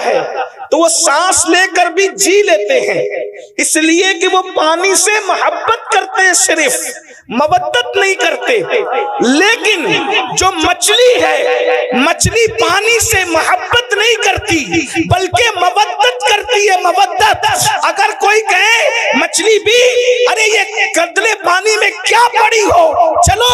ہے تو وہ سانس لے کر بھی جی لیتے ہیں، اس لیے کہ وہ پانی سے محبت کرتے ہیں، صرف مودت نہیں کرتے۔ لیکن جو مچھلی ہے، مچھلی پانی سے محبت نہیں کرتی بلکہ مودت کرتی ہے، مودت۔ اگر کوئی کہے مچھلی بھی ارے یہ گدلے پانی میں کیا پڑی ہو، چلو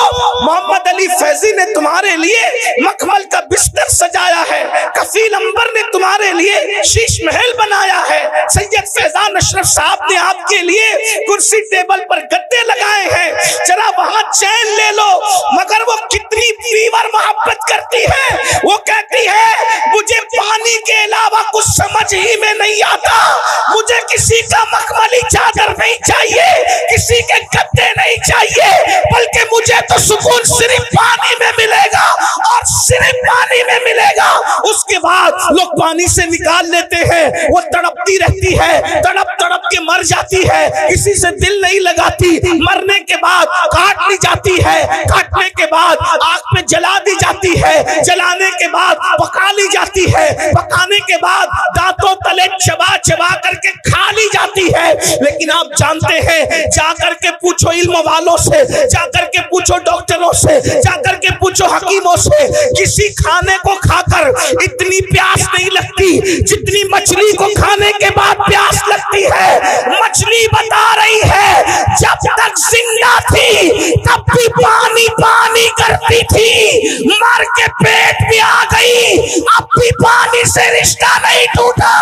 محمد علی فیضی نے تمہارے لیے مخمل کا بستر سجایا ہے، کفیل انبر نے تمہارے لیے شیش محل بنایا ہے، سید فیضان اشرف صاحب نے آپ کے لیے کرسی ٹیبل پر گدے لگائے ہیں، ذرا وہاں چین لے لو۔ مگر وہ کتنی پیور محبت کرتی ہے، وہ کہتی ہے مجھے پانی کے علاوہ کچھ سمجھ ہی میں نہیں آتا، مجھے کسی کا مخملی چادر نہیں چاہیے، کسی کے گدے نہیں چاہیے، بلکہ مجھے تو سکون صرف پانی میں ملے گا اور صرف پانی میں ملے گا۔ اس کے بعد لوگ پانی سے نکال لیتے ہیں، وہ تڑپتی رہتی ہے، تڑپ تڑپ کے مر جاتی ہے، کسی سے دل نہیں لگاتی، مرنے کے بعد کاٹ لی جاتی ہے، کاٹنے کے بعد آگ میں جلا دی جاتی ہے، جلانے کے بعد پکا لی جاتی ہے، پکانے کے بعد دانتوں تلے چبا چبا کر کے کھا لی جاتی ہے۔ لیکن آپ جانتے ہیں، جا کر کے پوچھو علم والوں سے، جا کر کے پوچھو ڈاکٹروں سے، جا کر کے پوچھو حکیموں سے، کسی کھانے کو کھا کر اتنی پیاس نہیں لگتی جتنی مچھلی کو کھانے کے بعد پیاس لگتی ہے۔ مچھلی بتا رہی ہے جب تک زندہ تھی تب بھی پانی پانی کرتی تھی، مر کے پیٹ بھی آ گئی اب بھی پانی سے رشتہ نہیں ٹوٹا۔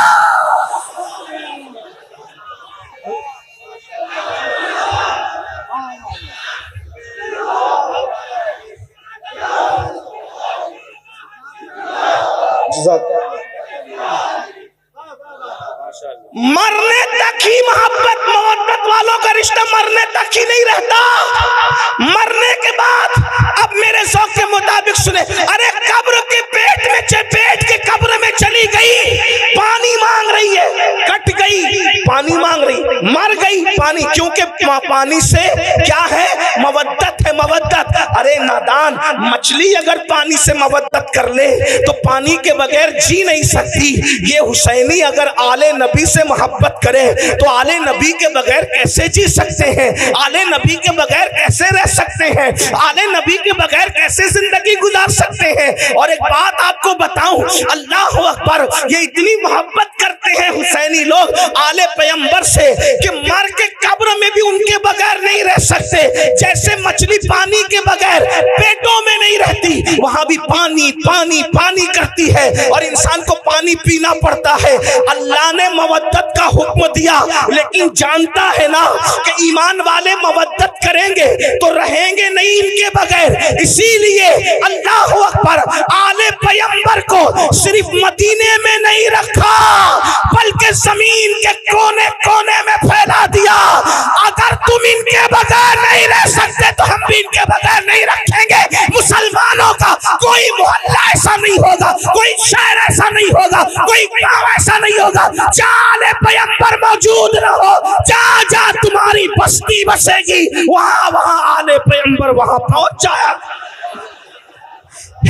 مرنے تک ہی محبت مودت والوں کا رشتہ مرنے تک ہی نہیں رہتا، مرنے کے بعد اب میرے ذوق کے مطابق سنیں، ارے قبر کے پیٹ میں پیٹ کے قبر میں چلی گئی، پانی مانگ رہی ہے، کٹ گئی پانی مانگ رہی، مر گئی پانی، کیونکہ پانی سے کیا ہے؟ مودت ہے، مودت۔ ارے نادان، مچھلی اگر پانی سے مودت کر لے تو پانی کے بغیر جی نہیں سکتی، یہ حسینی اگر آل نبی سے محبت کرے تو آل نبی کے بغیر کیسے جی سکتے ہیں، آل نبی کے بغیر کیسے رہ سکتے ہیں، آل نبی کے بغیر کیسے زندگی گزار سکتے ہیں۔ اور ایک بات آپ کو بتاؤں، اللہ اکبر، یہ اتنی محبت کرتے ہیں حسینی لوگ آل پیغمبر سے کہ مر کے قبر میں بھی ان کے بغیر نہیں رہ سکتے، جیسے مچھلی پانی کے بغیر پیٹوں میں نہیں رہتی، وہاں بھی پانی پانی پانی کرتی ہے اور انسان کو پانی پینا پڑتا ہے۔ اللہ نے مودت کا حکم دیا، لیکن جانتا ہے نا کہ ایمان والے مودت کریں گے تو رہیں گے نہیں ان کے بغیر، اسی لیے اللہ اکبر، آل پیغمبر کو صرف مدینے میں نہیں رکھا بلکہ زمین کے کونے کونے میں پھیلا دیا۔ اگر تم ان کے بغیر نہیں رہ سکتے تو ہم بھی ان کے بغیر نہیں رکھیں گے۔ مسلمانوں کا کوئی محلہ ایسا نہیں ہوگا، کوئی شہر ایسا نہیں ہوگا، کوئی گاؤں ایسا نہیں ہوگا جہاں پیغمبر موجود نہ ہو، جہاں جہاں تمہاری بستی بسے گی وہاں وہاں آل پیغمبر وہاں پہنچ جایا۔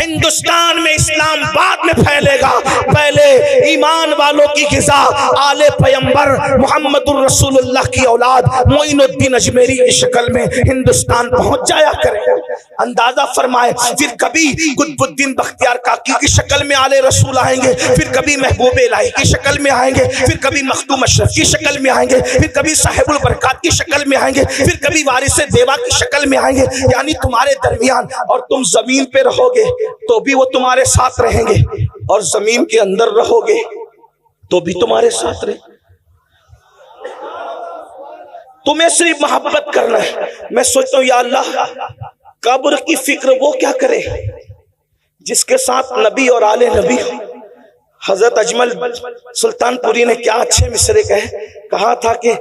ہندوستان میں اسلام بعد میں پھیلے گا، پہلے ایمان والوں کی غذا آل پیغمبر محمد الرسول اللہ کی اولاد معین الدین اجمیری کی شکل میں ہندوستان پہنچ جایا کرے گا۔ اندازہ فرمائے، پھر کبھی قطب الدین بختیار کاکی کی شکل میں آل رسول آئیں گے، پھر کبھی محبوب الہی کی شکل میں آئیں گے، پھر کبھی مخدوم اشرف کی شکل میں آئیں گے، پھر کبھی صاحب البرکات کی شکل میں آئیں گے، پھر کبھی وارث دیوا کی شکل میں آئیں گے۔ یعنی تمہارے درمیان، اور تم زمین پہ رہو گے تو بھی وہ تمہارے ساتھ رہیں گے، اور زمین کے اندر رہو گے تو بھی تمہارے ساتھ رہیں۔ تمہیں صرف محبت کرنا ہے۔ میں سوچتا ہوں یا اللہ، قبر کی فکر وہ کیا کرے جس کے ساتھ نبی اور آل نبی۔ حضرت اجمل سلطان پوری نے کیا اچھے مصرے کہا تھا کہ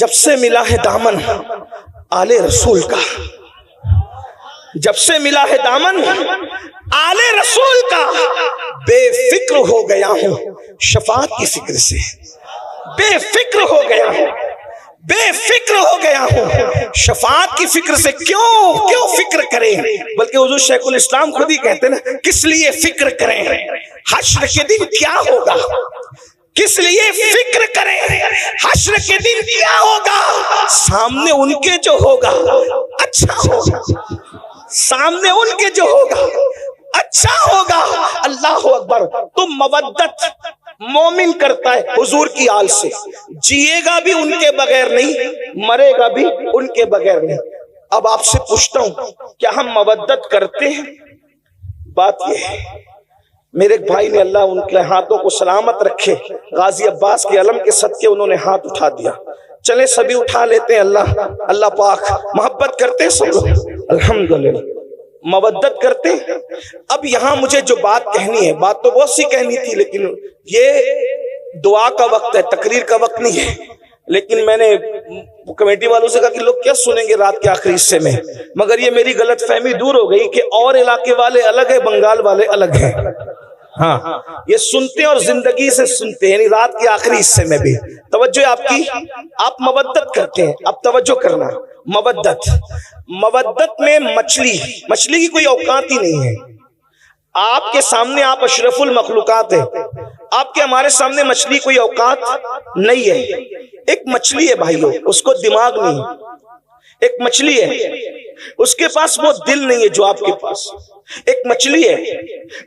جب سے ملا ہے دامن آل رسول کا، جب سے ملا ہے دامن آل رسول کا، بے فکر ہو گیا ہوں شفاعت کی فکر سے، بے فکر ہو گیا ہوں، بے فکر ہو گیا ہوں شفاعت کی فکر سے۔ کیوں فکر کریں؟ بلکہ حضور شیخ الاسلام خود ہی کہتے ہیں نا، کس لیے فکر کریں؟ حشر کے دن کیا ہوگا، کس لیے فکر کریں حشر کے دن کیا ہوگا، سامنے ان کے جو ہوگا اچھا ہوگا، سامنے ان کے جو ہوگا اچھا ہوگا۔ اللہ اکبر۔ تو مودت مومن کرتا ہے حضور کی آل سے، جیے گا بھی ان کے بغیر نہیں، مرے گا بھی ان کے بغیر نہیں۔ اب آپ سے پوچھتا ہوں کیا ہم مودت کرتے ہیں؟ بات یہ ہے، میرے ایک بھائی نے، اللہ ان کے ہاتھوں کو سلامت رکھے، غازی عباس کے علم کے صدقے انہوں نے ہاتھ اٹھا دیا، چلے سبھی اٹھا لیتے ہیں۔ اللہ پاک محبت کرتے ہیں سب لوگ، الحمدللہ مودت کرتے ہیں۔ اب یہاں مجھے جو بات کہنی ہے، بات تو بہت سی کہنی تھی، لیکن یہ دعا کا وقت ہے، تقریر کا وقت نہیں ہے۔ لیکن میں نے کمیٹی والوں سے کہا کہ لوگ کیا سنیں گے رات کے آخری حصے میں، مگر یہ میری غلط فہمی دور ہو گئی کہ اور علاقے والے الگ ہیں، بنگال والے الگ ہیں۔ ہاں یہ سنتے ہیں اور زندگی سے سنتے ہیں، یعنی رات کے آخری حصے میں بھی توجہ آپ کی، آپ مودت کرتے ہیں۔ اب توجہ کرنا، مودت میں مچھلی کی کوئی اوقات ہی نہیں ہے۔ آپ کے سامنے آپ اشرف المخلوقات ہیں، آپ کے ہمارے سامنے مچھلی کوئی اوقات نہیں ہے۔ ایک مچھلی ہے بھائیو، اس کو دماغ نہیں، ایک مچھلی ہے اس کے پاس وہ دل نہیں ہے جو آپ کے پاس، ایک مچھلی ہے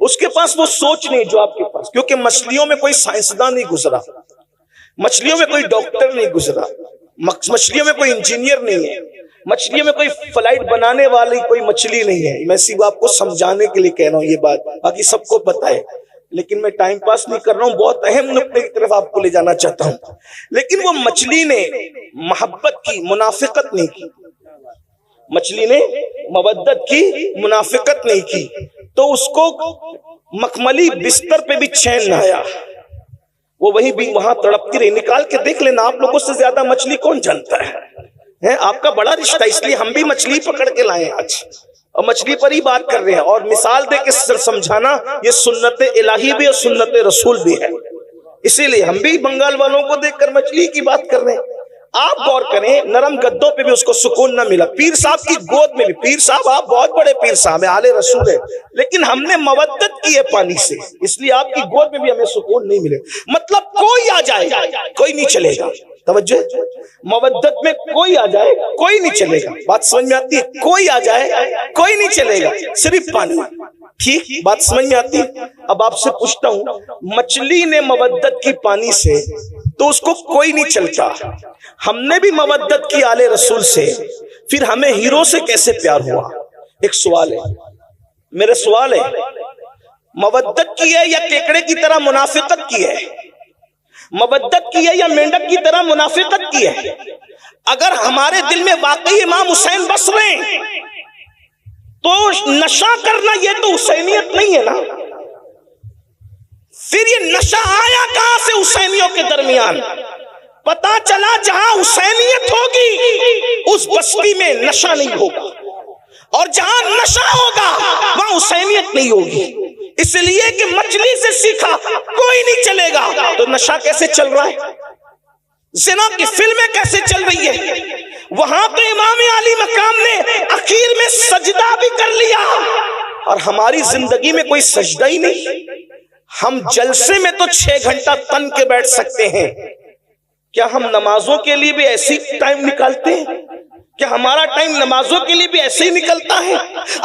اس کے پاس وہ سوچ نہیں جو آپ کے پاس، کیونکہ مچھلیوں میں کوئی سائنسداں نہیں گزرا، مچھلیوں میں کوئی ڈاکٹر نہیں گزرا، مچھلیوں میں کوئی انجینئر نہیں ہے، مچھلیوں میں کوئی فلائٹ بنانے والی کوئی مچھلی نہیں ہے۔ میں صرف آپ کو سمجھانے کے لیے کہہ رہا ہوں یہ بات، باقی سب کو پتہ ہے، لیکن میں ٹائم پاس نہیں کر رہا ہوں، بہت اہم نقطے کی طرف آپ کو لے جانا چاہتا ہوں۔ لیکن وہ مچھلی نے محبت کی، منافقت نہیں کی، مچھلی نے مودت کی، منافقت نہیں کی، تو اس کو مخملی بستر پہ بھی چین نہ آیا، وہ وہی بھی وہاں تڑپتی رہی۔ نکال کے دیکھ لینا، آپ لوگوں سے زیادہ مچھلی کون جانتا ہے، آپ کا بڑا رشتہ، اس لیے ہم بھی مچھلی پکڑ کے لائے آج اور مچھلی پر ہی بات کر رہے ہیں، اور مثال دے کے سمجھانا یہ سنت الہی بھی اور سنت رسول بھی ہے، اسی لیے ہم بھی بنگال والوں کو دیکھ کر مچھلی کی بات کر رہے ہیں۔ آپ غور کریں، نرم گدوں پہ بھی اس کو سکون نہ ملا، پیر صاحب کی گود میں بھی، پیر صاحب آپ بہت بڑے پیر صاحب ہیں، آلے رسول ہیں، لیکن ہم نے مودت کی ہے پانی سے، اس لیے آپ کی گود میں بھی ہمیں سکون نہیں ملے۔ مطلب کوئی آ جائے کوئی نہیں چلے گا، توجہ، مودت میں کوئی آ جائے کوئی نہیں چلے گا، بات سمجھ میں آتی ہے؟ کوئی آ جائے کوئی نہیں چلے گا، صرف پانی، ٹھیک، بات سمجھ میں آتی ہے؟ اب آپ سے پوچھتا ہوں، مچھلی نے مودت کی پانی سے تو اس کو کوئی نہیں چلتا، ہم نے بھی مودت کی آلے رسول سے، پھر ہمیں ہیرو سے کیسے پیار ہوا؟ ایک سوال ہے، میرے سوال ہے، مودت کی ہے یا کیکڑے کی طرح منافقت کی ہے؟ مودت کی ہے یا مینڈک کی طرح منافقت کی ہے؟ اگر ہمارے دل میں واقعی امام حسین بس رہے ہیں تو نشہ کرنا یہ تو حسینیت نہیں ہے نا، پھر یہ نشہ آیا کہاں سے حسینیوں کے درمیان؟ پتا چلا جہاں حسینیت ہوگی اس بستی میں نشہ نہیں ہوگا، اور جہاں نشہ ہوگا وہاں حسینیت نہیں ہوگی، اس لیے کہ مچھلی سے سیکھا کوئی نہیں چلے گا، تو نشہ کیسے چل رہا ہے؟ زنا کی فلمیں کیسے چل رہی ہے؟ وہاں پہ امام علی مقام نے اخیر میں سجدہ بھی کر لیا، اور ہماری زندگی میں کوئی سجدہ ہی نہیں۔ ہم جلسے میں تو 6 گھنٹہ تن کے بیٹھ سکتے ہیں، کیا ہم نمازوں کے لیے بھی ایسی ٹائم نکالتے ہیں؟ کیا ہمارا ٹائم نمازوں کے لیے بھی ایسے ہی نکلتا ہے؟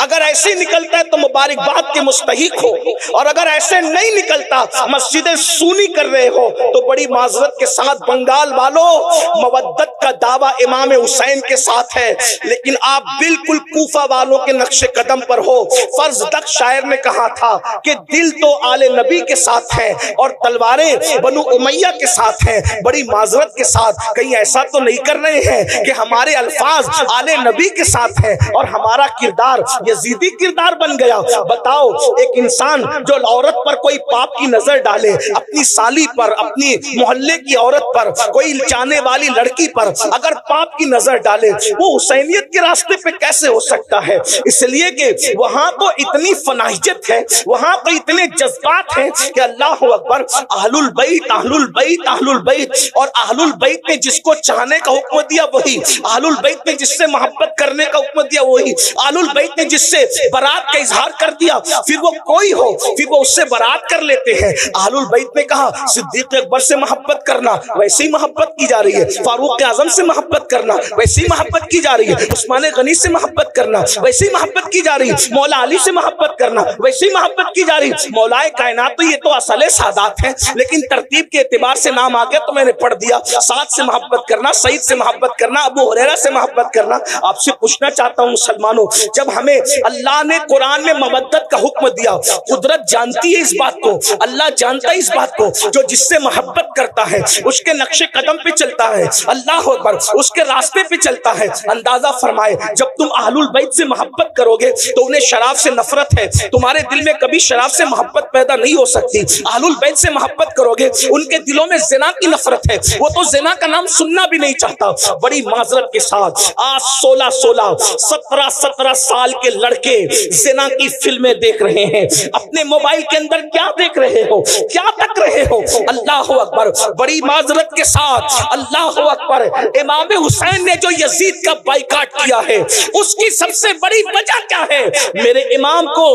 اگر ایسے ہی نکلتا ہے تو مبارکباد کے مستحق ہو، اور اگر ایسے نہیں نکلتا، مسجدیں سونی کر رہے ہو، تو بڑی معذرت کے ساتھ بنگال والوں، مودت کا دعویٰ امام حسین کے ساتھ ہے، لیکن آپ بالکل کوفہ والوں کے نقش قدم پر ہو۔ فرض دق شاعر نے کہا تھا کہ دل تو آل نبی کے ساتھ ہے اور تلواریں بنو امیہ کے ساتھ ہیں۔ بڑی معذرت کے ساتھ کہیں ایسا تو نہیں کر رہے ہیں کہ ہمارے الفاظ آل نبی کے ساتھ ہیں اور ہمارا کردار یزیدی کردار بن گیا؟ بتاؤ، ایک انسان جو عورت پر کوئی پاپ کی نظر ڈالے، اپنی سالی پر، اپنی محلے کی عورت پر، کوئی چاہنے والی لڑکی پر اگر پاپ کی نظر ڈالے، وہ حسینیت کے راستے پہ کیسے ہو سکتا ہے؟ اس لیے کہ وہاں تو اتنی فناحیت ہے، وہاں تو اتنے جذبات ہیں کہ اللہ اکبر، اہل البیت اہل البیت اہل البیت، اور اہل البیت نے جس کو چاہنے کا حکم دیا وہی، اہل البیت نے جس سے محبت کرنے کا حکم دیا وہی، آل البیت نے جس سے برات کا اظہار کر دیا پھر وہ کوئی ہو پھر وہ اس سے برات کر لیتے ہیں۔ آل البیت نے کہا صدیق اکبر سے محبت کرنا، ویسے ہی محبت کی جا رہی ہے، فاروق اعظم سے محبت کرنا ویسے ہی محبت کی جا رہی ہے، عثمان غنی سے محبت کرنا ویسے ہی محبت کی جا رہی ہے، مولا علی سے محبت کرنا ویسے ہی محبت کی جا رہی ہے۔ مولا کائنات تو یہ تو اصل سادات ہیں، لیکن ترتیب کے اعتبار سے نام آ گیا تو میں نے پڑھ دیا۔ سعد سے محبت کرنا، سعید سے محبت کرنا، ابو ہریرہ سے محبت کرنا۔ آپ سے پوچھنا چاہتا ہوں مسلمانوں، جب ہمیں اللہ نے قرآن میں مودت کا حکم دیا، قدرت جانتی ہے اس بات کو، اللہ جانتا ہے اس بات کو، جو جس سے محبت کرتا ہے اس کے نقش قدم پہ چلتا ہے، اللہ اکبر، اس کے راستے پہ چلتا ہے۔ اندازہ فرمائے جب تم اہل البیت سے محبت کرو گے تو انہیں شراب سے نفرت ہے، تمہارے دل میں کبھی شراب سے محبت پیدا نہیں ہو سکتی۔ اہل البیت سے محبت کرو گے ان کے دلوں میں زنا کی نفرت ہے، وہ تو زنا کا نام سننا بھی نہیں چاہتا۔ بڑی معذرت کے ساتھ آج 17 سال کے لڑکے زنا کی فلمیں دیکھ رہے ہیں، اپنے موبائل کے اندر کیا دیکھ رہے ہو، کیا تک رہے ہو؟ اللہ اکبر، بڑی معذرت کے ساتھ اللہ اکبر، امام حسین نے جو یزید کا بائیکاٹ کیا ہے اس کی سب سے بڑی وجہ کیا ہے؟ میرے امام کو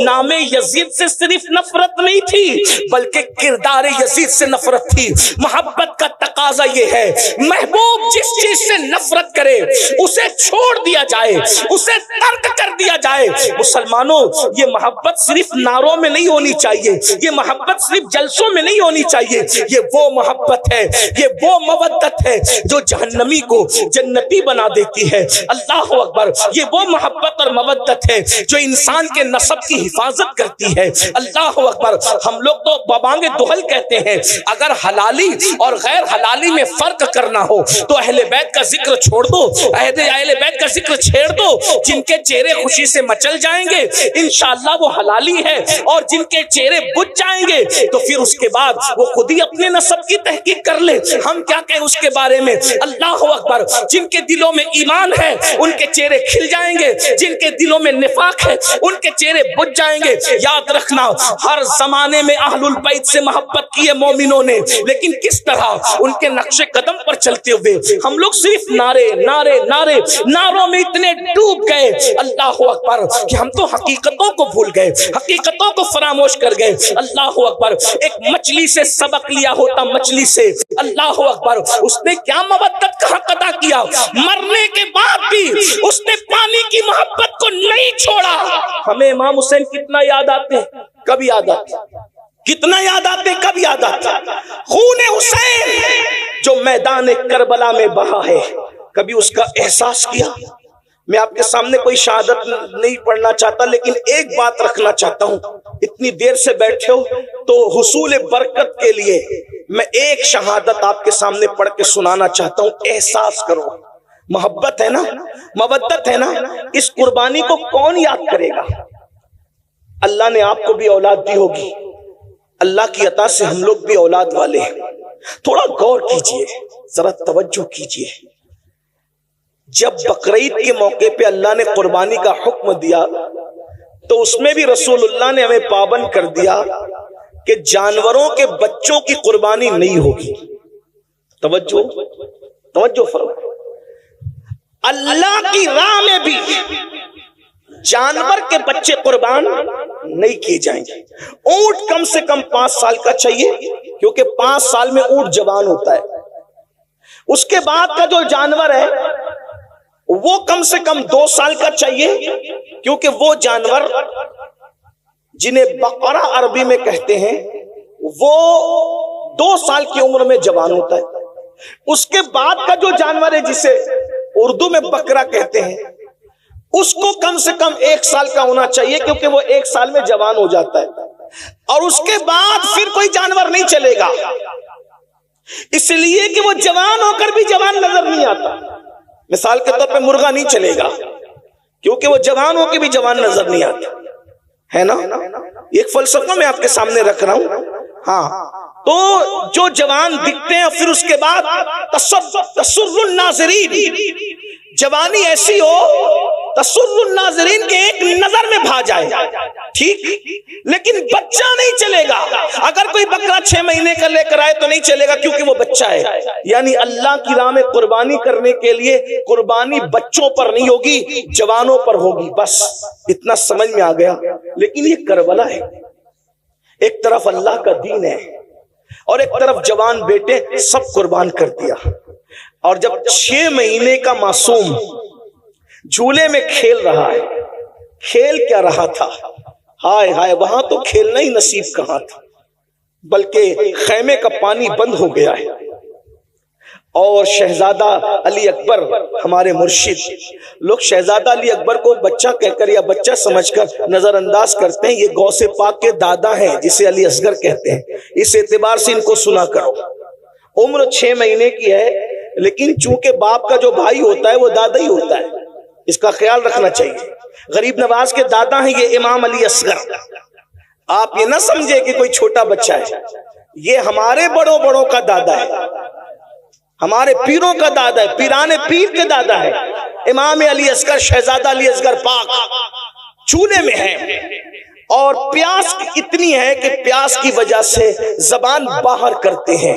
نام یزید سے صرف نفرت نہیں تھی بلکہ کردار یزید سے نفرت تھی۔ محبت کا تقاضا یہ ہے محبوب جس چیز سے نفرت کرے اسے چھوڑ دیا جائے، اسے ترک کر دیا جائے۔ مسلمانوں، یہ محبت صرف نعروں میں نہیں ہونی چاہیے، یہ محبت صرف جلسوں میں نہیں ہونی چاہیے، یہ وہ محبت ہے، یہ وہ مودت ہے جو جہنمی کو جنتی بنا دیتی ہے۔ اللہ اکبر، یہ وہ محبت اور مودت ہے جو انسان کے نسب کی حفاظت کرتی ہے۔ اللہ اکبر، ہم لوگ تو ببانگ دہل کہتے ہیں، اگر حلالی اور غیر حلالی میں فرق کرنا ہو تو اہل بیت کا ذکر چھوڑ دو، اہل بیت کا ذکر چھیڑ دو، جن کے چہرے خوشی سے مچل جائیں گے انشاءاللہ وہ حلالی ہے، اور جن کے چہرے بجھ جائیں گے تو پھر اس کے بعد وہ خود ہی اپنے نسب کی تحقیق کر لے، ہم کیا کہیں اس کے بارے میں۔ اللہ اکبر، جن کے دلوں میں ایمان ہے ان کے چہرے کھل جائیں گے، جن کے دلوں میں نفاق ہے ان کے چہرے بجھ جائیں گے۔ یاد رکھنا، ہر زمانے میں اہل البیت سے محبت کی ہے مومنوں نے، لیکن کس طرح ان کے نقش قدم پر چلتے ہوئے ہم لوگ صرف نعرے نعرے نعرے نعروں میں اتنے ڈوب گئے اللہ اکبر کہ ہم تو حقیقتوں کو بھول گئے، حقیقتوں کو فراموش کر گئے۔ اللہ اکبر، ایک مچھلی سے سبق لیا ہوتا، مچھلی سے، اللہ اکبر، اس نے کیا مودت کا حق ادا کیا، مرنے کے بعد بھی اس نے پانی کی محبت کو نہیں چھوڑا۔ ہمیں امام حسین کتنا یاد آتے ہیں، کب یاد آتے ہیں، کتنا یاد آتے ہیں، کب یاد آتے ہیں؟ خون حسین جو میدان کربلا میں بہا ہے، کبھی اس کا احساس کیا؟ میں آپ کے سامنے کوئی شہادت نہیں پڑھنا چاہتا، لیکن ایک بات رکھنا چاہتا ہوں، اتنی دیر سے بیٹھے ہو تو حصول برکت کے لیے میں ایک شہادت آپ کے سامنے پڑھ کے سنانا چاہتا ہوں۔ احساس کرو، محبت ہے نا، مودت ہے نا، اس قربانی کو کون یاد کرے گا؟ اللہ نے آپ کو بھی اولاد دی ہوگی، اللہ کی عطا سے ہم لوگ بھی اولاد والے ہیں۔ تھوڑا غور کیجئے، ذرا توجہ کیجئے، جب بقرعید کے موقع پہ اللہ نے قربانی کا حکم دیا تو اس میں بھی رسول اللہ نے ہمیں پابند کر دیا کہ جانوروں کے بچوں کی قربانی نہیں ہوگی۔ توجہ فرمائیں، اللہ کی راہ میں بھی جانور کے بچے قربان نہیں کیے جائیں گے۔ اونٹ کم سے کم 5 سال کا چاہیے، کیونکہ 5 سال میں اونٹ جوان ہوتا ہے۔ اس کے بعد کا جو جانور ہے وہ کم سے کم 2 سال کا چاہیے، کیونکہ وہ جانور جنہیں بقرہ عربی میں کہتے ہیں وہ 2 سال کی عمر میں جوان ہوتا ہے۔ اس کے بعد کا جو جانور ہے جسے اردو میں بکرا کہتے ہیں اس کو کم سے کم 1 سال کا ہونا چاہیے، کیونکہ وہ 1 سال میں جوان ہو جاتا ہے، اور اس کے بعد پھر کوئی جانور نہیں چلے گا، اس لیے کہ وہ جوان ہو کر بھی جوان نظر نہیں آتا۔ مثال کے طور پہ مرغا نہیں چلے گا کیونکہ وہ جوان ہو کے بھی جوان نظر نہیں آتا ہے نا۔ ایک فلسفہ میں آپ کے سامنے رکھ رہا ہوں۔ ہاں، تو جو جوان دکھتے ہیں پھر اس کے بعد تسر الناظرین، جوانی ایسی ہو تسر الناظرین کے ایک نظر میں بھا جائے، ٹھیک، لیکن بچہ نہیں چلے گا۔ اگر کوئی بکرا 6 مہینے کا لے کر آئے تو نہیں چلے گا، کیونکہ وہ بچہ ہے۔ یعنی اللہ کی راہ میں قربانی کرنے کے لیے قربانی بچوں پر نہیں ہوگی، جوانوں پر ہوگی۔ بس اتنا سمجھ میں آ گیا۔ لیکن یہ کربلا ہے، ایک طرف اللہ کا دین ہے اور ایک طرف جوان بیٹے سب قربان کر دیا۔ اور جب 6 مہینے کا معصوم جھولے میں کھیل رہا ہے، کھیل کیا رہا تھا؟ ہائے ہائے، وہاں تو کھیلنا ہی نصیب کہاں تھا، بلکہ خیمے کا پانی بند ہو گیا ہے۔ اور شہزادہ علی اکبر ہمارے مرشد، لوگ شہزادہ علی اکبر کو بچہ کہہ کر یا بچہ سمجھ کر نظر انداز کرتے ہیں۔ یہ غوث پاک کے دادا ہیں جسے علی اصغر کہتے ہیں، اس اعتبار سے ان کو سنا کرو۔ عمر 6 مہینے کی ہے، لیکن چونکہ باپ کا جو بھائی ہوتا ہے وہ دادا ہی ہوتا ہے، اس کا خیال رکھنا چاہیے۔ غریب نواز کے دادا ہیں یہ امام علی اصغر۔ آپ یہ نہ سمجھے کہ کوئی چھوٹا بچہ ہے، یہ ہمارے بڑوں کا دادا ہے، ہمارے پیروں کا دادا ہے، پیران پیر کے دادا ہے۔ امام علی اصغر، شہزادہ علی اصغر پاک چولہے میں ہے، اور پیاس اتنی ہے کہ پیاس کی وجہ سے زبان باہر کرتے ہیں،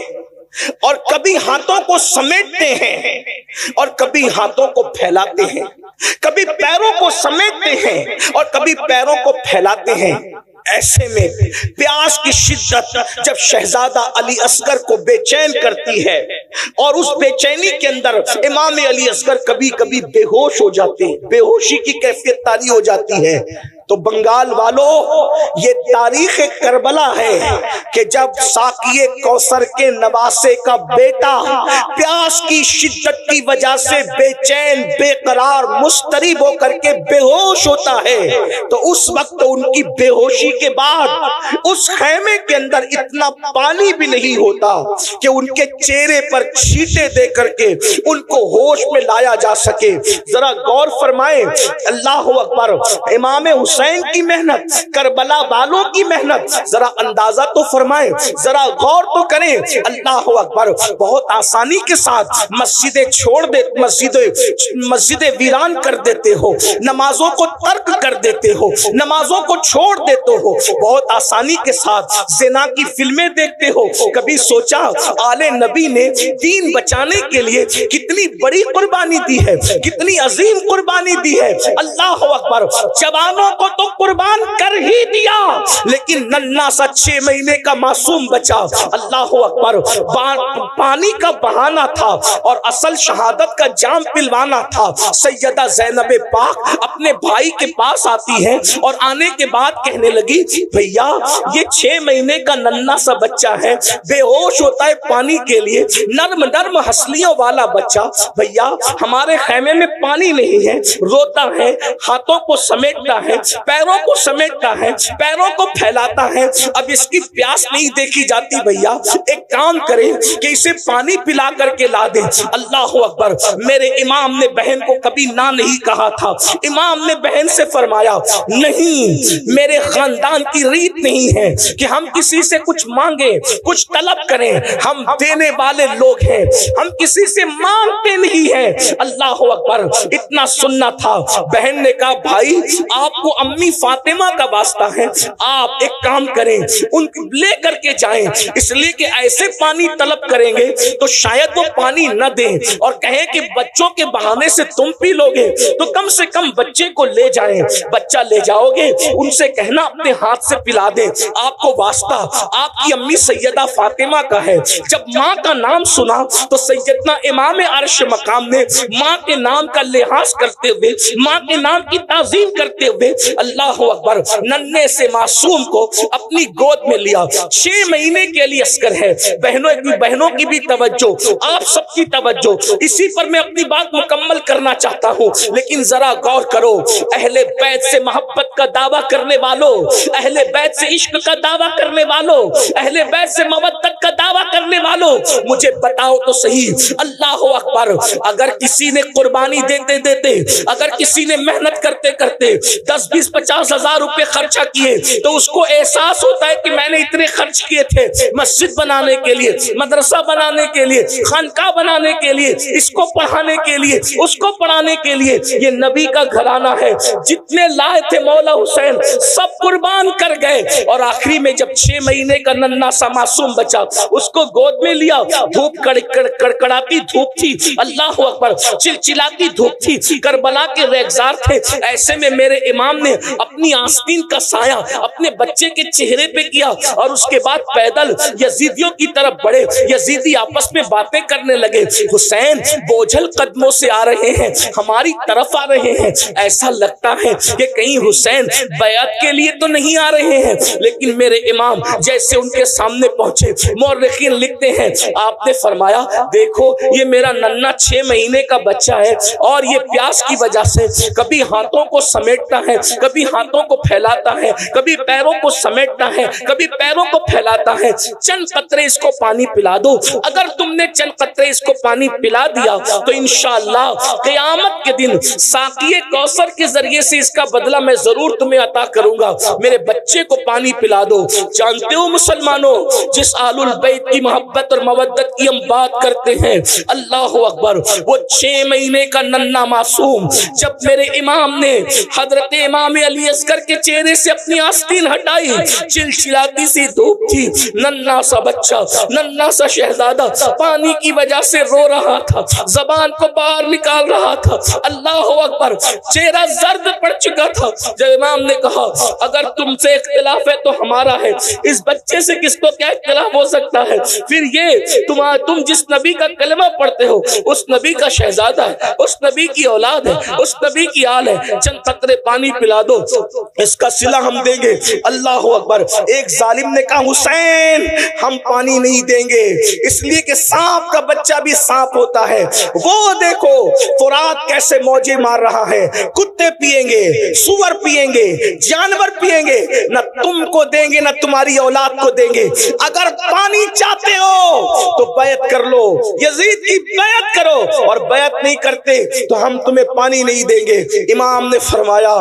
اور کبھی ہاتھوں کو سمیٹتے ہیں اور کبھی ہاتھوں کو پھیلاتے ہیں، کبھی پیروں کو سمیٹتے ہیں اور کبھی پیروں کو پھیلاتے ہیں۔ ایسے میں پیاس کی شدت جب شہزادہ علی اصغر کو بے چین کرتی ہے، اور اس بے چینی کے اندر امام علی اصغر کبھی کبھی بے ہوش ہو جاتے ہیں، بے ہوشی کی کیفیت طاری ہو جاتی ہے۔ تو بنگال والوں، یہ تاریخ کربلا ہے کہ جب ساقی کوثر کے نواسے کا بیٹا پیاس کی شدت کی وجہ سے بے چین، بے قرار، مضطرب ہو کر کے بے ہوش ہوتا ہے، تو اس وقت ان کی بے ہوشی کے بعد اس خیمے کے اندر اتنا پانی بھی نہیں ہوتا کہ ان کے چہرے پر چھینٹے دے کر کے ان کو ہوش میں لایا جا سکے۔ ذرا غور فرمائیں، اللہ اکبر، امام حسین کی محنت، کربلا والوں کی محنت، ذرا اندازہ تو فرمائیں، ذرا غور تو کریں۔ اللہ اکبر، بہت آسانی کے ساتھ مسجدیں چھوڑ دے، مسجدیں ویران کر دیتے ہو، نمازوں کو ترک کر دیتے ہو، نمازوں کو چھوڑ دیتے ہو، بہت آسانی کے ساتھ زنا کی فلمیں دیکھتے ہو۔ کبھی سوچا آل نبی نے دین بچانے کے لیے کتنی بڑی قربانی دی ہے، کتنی عظیم قربانی دی ہے؟ اللہ اکبر، جوانوں کو تو قربان کر ہی دیا، لیکن ننھا سا 6 مہینے کا معصوم بچہ، اللہ اکبر، پانی کا بہانا تھا اور اصل شہادت کا جام پلوانا تھا۔ سیدہ زینب پاک اپنے بھائی کے پاس آتی ہے اور آنے کے بعد کہنے لگی، بھیا یہ 6 مہینے کا ننھا سا بچہ ہے، بے ہوش ہوتا ہے پانی کے لیے، نرم نرم ہنسلیوں والا بچہ، بھیا ہمارے خیمے میں پانی نہیں ہے، روتا ہے، ہاتھوں کو سمیٹتا ہے، پیروں کو سمیٹتا ہے، پیروں کو پھیلاتا ہے، اب اس کی پیاس نہیں دیکھی جاتی، بھیا ایک کام کریں کہ اسے پانی پلا کر کے لا دیں۔ اللہ اکبر، میرے امام نے بہن کو کبھی نہ نہیں کہا تھا۔ امام نے بہن سے فرمایا، نہیں، میرے خاندان کی ریت نہیں ہے کہ ہم کسی سے کچھ مانگیں، کچھ طلب کریں، ہم دینے والے لوگ ہیں، ہم کسی سے مانگتے نہیں ہیں۔ اللہ اکبر، اتنا سننا تھا۔ بہن نے کہا، بھائی آپ کو امی فاطمہ کا واسطہ ہے، آپ ایک کام کریں، ان لے کر کے جائیں، اس لیے کہ ایسے پانی طلب کریں گے تو شاید وہ پانی نہ دیں اور کہیں کہ بچوں کے بہانے سے تم پی لو گے، تو کم سے کم بچے کو لے جائیں، بچہ لے جاؤ گے، ان سے کہنا اپنے ہاتھ سے پلا دیں، آپ کو واسطہ آپ کی امی سیدہ فاطمہ کا ہے۔ جب ماں کا نام سنا تو سیدنا امام عرش مقام نے ماں کے نام کا لحاظ کرتے ہوئے، ماں کے نام کی تعظیم کرتے ہوئے، اللہ اکبر، ننھے سے معصوم کو اپنی گود میں لیا۔ 6 مہینے کے لیے عسکر ہے۔ بہنوں کی بھی توجہ، آپ سب کی توجہ، اسی پر میں اپنی بات مکمل کرنا چاہتا ہوں، لیکن ذرا غور کرو، اہل بیت سے محبت کا دعویٰ کرنے والوں، اہل بیت سے عشق کا دعویٰ کرنے والوں، اہل بیت سے مودت کا دعویٰ کرنے ماننے والوں مجھے بتاؤ تو صحیح، اللہ اکبر، اگر کسی نے قربانی دیتے دیتے، اگر کسی نے محنت کرتے کرتے 10 20 50 ہزار روپے خرچہ کیے تو اس کو احساس ہوتا ہے کہ میں نے اتنے خرچ کیے تھے مسجد بنانے کے لیے، مدرسہ بنانے کے لیے، خانقاہ بنانے کے لیے، اس کو پڑھانے کے لیے، اس کو پڑھانے کے لیے۔ یہ نبی کا گھرانہ ہے، جتنے لائے تھے مولا حسین سب قربان کر گئے، اور آخری میں جب 6 مہینے کا ننھا سا معصوم بچا اس کو گود میں لیا، دھوپ کڑکڑاتی دھوپ تھی، اللہ اکبر، چلچلاتی دھوپ تھی، کربلا کے ریگزار تھے، ایسے میں میرے امام نے اپنی آستین کا سایہ اپنے بچے کے چہرے پہ کیا، اور اس کے بعد پیدل یزیدیوں کی طرف بڑھے۔ یزیدی آپس میں باتیں کرنے لگے، حسین بوجھل قدموں سے آ رہے ہیں، ہماری طرف آ رہے ہیں، ایسا لگتا ہے کہ کہیں حسین بیعت کے لیے تو نہیں آ رہے ہیں۔ لیکن میرے امام جیسے ان کے سامنے پہنچے، مورخین لکھتے ہیں آپ نے فرمایا دیکھو یہ میرا ننھا 6 مہینے کا بچہ ہے، اور یہ پیاس کی وجہ سے کبھی ہاتھوں کو سمیٹتا ہے، کبھی ہاتھوں کو پھیلاتا ہے، کبھی پیروں کو سمیٹتا ہے، کبھی پیروں کو پھیلاتا ہے، چند قطرے اس کو پانی پلا دو۔ اگر تم نے چند قطرے اس کو پانی پلا دیا تو انشاءاللہ قیامت کے دن ساقی کوثر کے ذریعے سے اس کا بدلہ میں ضرور تمہیں عطا کروں گا، میرے بچے کو پانی پلا دو۔ جانتے ہو مسلمانوں، جس آل البیت کی محبت اور مودت کی ہم بات کرتے ہیں، اللہ اکبر، وہ 6 مہینے کا ننھا معصوم جب میرے امام نے حضرت امام علی اصغر کے چہرے سے اپنی آستین ہٹائی، چلچلاتی سی دھوپ تھی، ننھا سا بچہ، ننھا سا شہزادہ پانی کی وجہ سے رو رہا تھا، زبان کو باہر نکال رہا تھا، اللہ اکبر، چہرہ زرد پڑ چکا تھا۔ جب امام نے کہا اگر تم سے اختلاف ہے تو ہمارا ہے، اس بچے سے کس کو کیا اختلاف ہو سکتا ہے؟ پھر یہ تم جس نبی کا کلمہ پڑھتے ہو اس نبی کا شہزادہ ہے، اس نبی کی اولاد ہے، اس نبی کی آل ہے، چند قطرے پانی پلا دو، اس کا صلہ ہم دیں گے۔ اللہ اکبر، ایک ظالم نے کہا حسین ہم پانی نہیں دیں گے، اس لیے کہ سانپ کا بچہ بھی سانپ ہوتا ہے، وہ دیکھو فرات کیسے موجیں مار رہا ہے، کتے پیئیں گے، سور پیئیں گے، جانور پیئیں گے، نہ تم کو دیں گے نہ تمہاری اولاد کو دیں گے۔ اگر پانی چاہتے ہو تو بیعت کر لو، یزید کی بیعت کرو، اور بیعت نہیں کرتے تو ہم تمہیں پانی نہیں دیں گے۔ امام نے فرمایا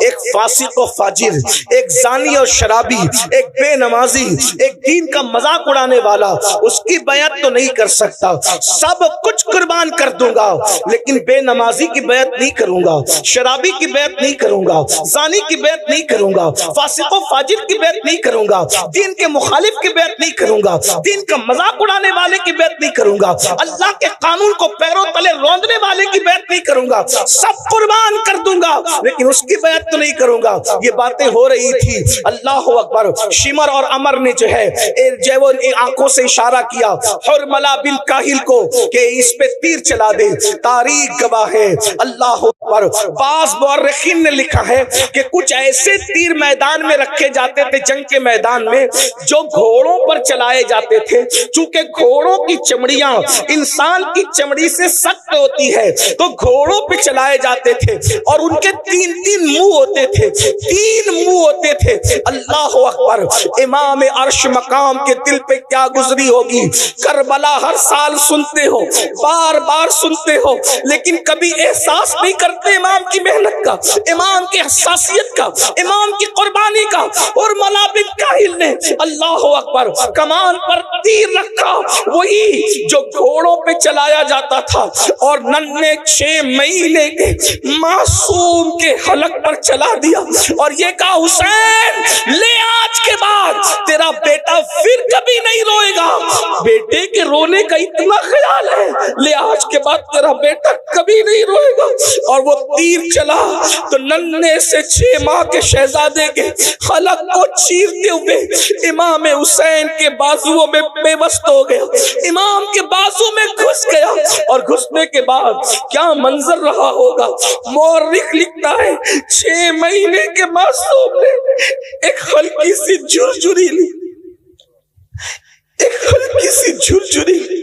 ایک فاسق و فاجر، ایک زانی اور شرابی، ایک بے نمازی، ایک دین کا مذاق اڑانے والا، اس کی بیعت تو نہیں کر سکتا، سب کچھ قربان کر دوں گا لیکن بے نمازی کی بیعت نہیں کروں گا، شرابی کی بیعت نہیں کروں گا، زانی کی بیعت نہیں کروں گا، فاسق و فاجر کی بیعت نہیں کروں گا، دین کے مخالف کی بیعت نہیں کروں گا، دین کا مذاق اڑانے والے کی بیعت نہیں کروں گا، اللہ کے قانون کو پیروں تلے روندنے والے کی بیعت نہیں کروں گا، سب قربان کر دوں گا لیکن اس کی بیعت تو نہیں کروں گا۔ یہ باتیں ہو رہی تھی، اللہ اکبر، شمر اور عمر نے جو ہے وہ آنکھوں سے اشارہ کیا حرملہ بن کاہل کو کہ اس پہ تیر چلا دے، تاریخ گواہ ہے، اللہ اکبر۔ بعض مورخین نے لکھا ہے کہ کچھ ایسے تیر میدان میں رکھے جاتے تھے جنگ کے میدان میں جو گھوڑوں پر چلائے جاتے تھے، چونکہ گھوڑوں کی چمڑیاں انسان کی چمڑی سے سخت ہوتی ہے تو گھوڑوں پہ چلائے جاتے تھے، اور ان کے 3 منہ ہوتے تھے، 3 منہ ہوتے تھے، اللہ اکبر۔ امام عرش مقام کے دل پہ کیا گزری ہوگی، کربلا ہر سال سنتے ہو، بار بار سنتے ہو، لیکن کبھی احساس نہیں کرتے امام کی محنت کا، امام کی حساسیت کا، امام کی قربانی کا۔ اور ملا بن کاہل نے اللہ اکبر کمان پر تیر رکھا، وہی جو گھوڑوں پہ چلایا جاتا تھا، اور ننھے 6 مہینے کے معصوم کے حلق پر چلا دیا، اور یہ کہا حسین لے آج کے بعد تیرا بیٹا پھر کبھی نہیں روئے گا۔ بیٹے کے رونے کا اتنا خیال ہے، لے آج کے بعد تیرا بیٹا کبھی نہیں روئے گا۔ اور وہ تیر چلا تو ننھے سے 6 ماہ کے شہزادے کے حلق کو چیرتے ہوئے امام حسین کے بازوؤں میں بے بست ہو گیا، امام کے بازو میں گھس گیا، اور گھسنے کے بعد کیا منظر رہا ہوگا۔ مورخ لکھتا ہے 6 مہینے کے معصوم نے ایک ہلکی سی جھرجھری لی، ایک ہلکی سی جھرجھری لی،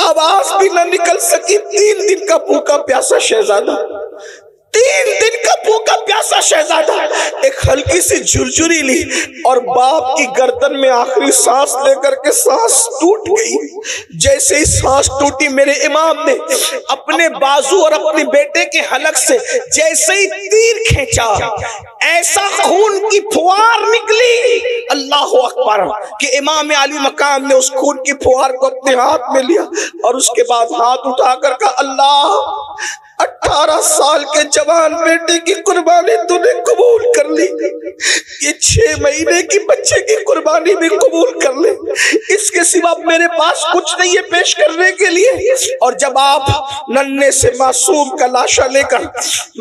آواز بھی نہ نکل سکی، 3 دن کا بھوکا پیاسا شہزادہ 3 دن کا بھوکا پیاسا شہزادہ ایک ہلکی سی جھرجھری لی اور باپ کی گردن میں آخری سانس لے کر کے سانس ٹوٹ گئی۔ جیسے ہی سانس ٹوٹی میرے امام نے اپنے بازو اور اپنے بیٹے کے حلق سے جیسے ہی تیر کھینچا، ایسا خون کی پھوار نکلی، اللہ اکبر، کہ امام علی مقام نے اس خون کی پھوار کو اپنے ہاتھ میں لیا اور اس کے بعد ہاتھ اٹھا کر کہا، اللہ 18 سال کے جوان بیٹے کی قربانی تو نے قبول کر لی، یہ 6 مہینے کی بچے کی قربانی بھی قبول کر لے، اس کے سوا میرے پاس کچھ نہیں ہے پیش کرنے کے لیے۔ اور جب آپ ننھے سے معصوم کا لاشا لے کر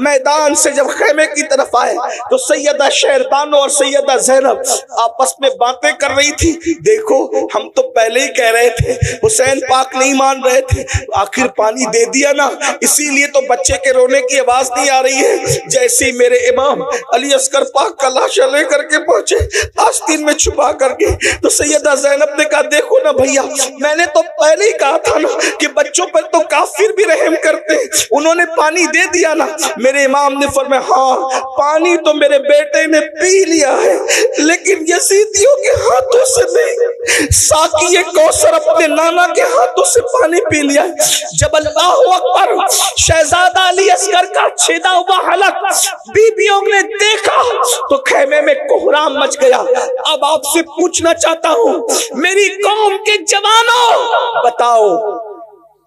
میدان سے جب خیمے کی طرف آئے تو سیدہ شہربانو اور سیدہ زینب آپس میں باتیں کر رہی تھی، دیکھو ہم تو پہلے ہی کہہ رہے تھے، حسین پاک نہیں مان رہے تھے، آخر پانی دے دیا نا، اسی لیے تو بچے کے رونے کی آواز نہیں آ رہی ہے۔ جیسے ہی میرے امام علی اصغر پاک کا لاشا لے کر کے پہنچے آستین میں چھپا کر کے، تو سیدہ زینب نے کہا، دیکھو نا بھیا، میں نے تو پہلے ہی کہا تھا نا کہ بچوں پر تو کافر بھی رحم کرتے، انہوں نے پانی دے دیا نا۔ میرے امام نے فرمایا، ہاں پانی تو میرے بیٹے نے پی لیا ہے، لیکن یزیدیوں کے ہاتھوں سے نہیں، ساقی کوثر اپنے نانا کے ہاتھوں سے پانی پی لیا ہے۔ جب اللہ اکبر شہزادہ علی اصغر کا چھیدا ہوا حلق بیویوں نے دیکھا تو خیمے میں کوہرام مچ گیا۔ اب آپ سے پوچھنا چاہتا ہوں میری قوم کے جوانوں، بتاؤ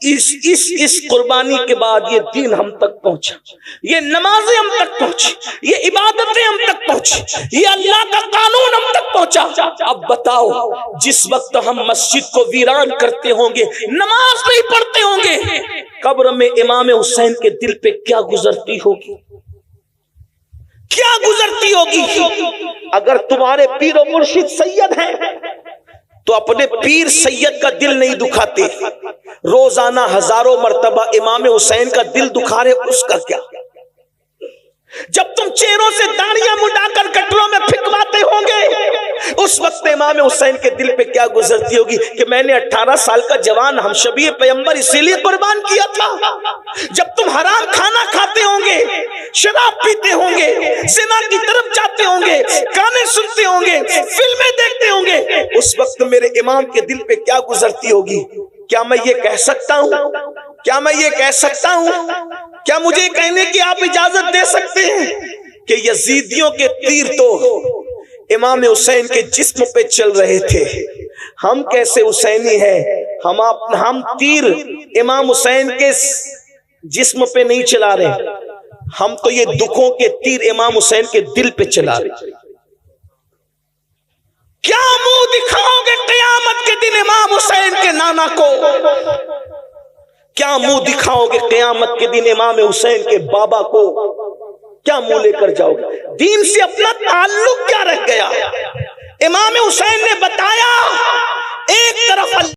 اس قربانی کے بعد یہ دین ہم تک پہنچا، یہ نمازیں ہم تک پہنچی، یہ عبادتیں ہم تک پہنچی، یہ اللہ کا قانون ہم تک پہنچا۔ اب بتاؤ جس وقت ہم مسجد کو ویران کرتے ہوں گے، نماز نہیں پڑھتے ہوں گے، قبر میں امام حسین کے دل پہ کیا گزرتی ہوگی، کیا گزرتی ہوگی؟ اگر تمہارے پیر و مرشد سید ہیں تو اپنے پیر سید کا دل نہیں دکھاتے، روزانہ ہزاروں مرتبہ امام حسین کا دل دکھا رہے، اس کا کیا؟ جب تم چہروں سے داڑیاں مڈا کر کٹروں میں پھینکواتے ہوں گے، اس وقت امام حسین کے دل پہ کیا گزرتی ہوگی کہ میں نے 18 سال کا جوان ہم شبیہ پیغمبر اسی لیے قربان کیا تھا۔ جب تم حرام کھانا کھاتے ہوں گے، شراب پیتے ہوں گے، زنا کی طرف جاتے ہوں گے، گانے سنتے ہوں گے، فلمیں دیکھتے ہوں گے، اس وقت میرے امام کے دل پہ کیا گزرتی ہوگی؟ کیا میں یہ کہہ سکتا ہوں؟ کیا میں یہ کہہ سکتا ہوں؟ کیا مجھے کہنے کی آپ اجازت دے سکتے ہیں کہ یزیدیوں کے تیر تو امام حسین کے جسم پہ چل رہے تھے، ہم کیسے حسینی ہیں؟ ہم تیر امام حسین کے جسم پہ نہیں چلا رہے، ہم تو یہ دکھوں کے تیر امام حسین کے دل پہ چلا رہے۔ کیا منہ دکھاؤ گے قیامت کے دن امام حسین کے نانا کو؟ کیا منہ دکھاؤ گے قیامت کے دن امام حسین کے بابا کو؟ کیا منہ لے کر جاؤ گے؟ دین سے اپنا تعلق کیا رہ گیا؟ امام حسین نے بتایا ایک طرف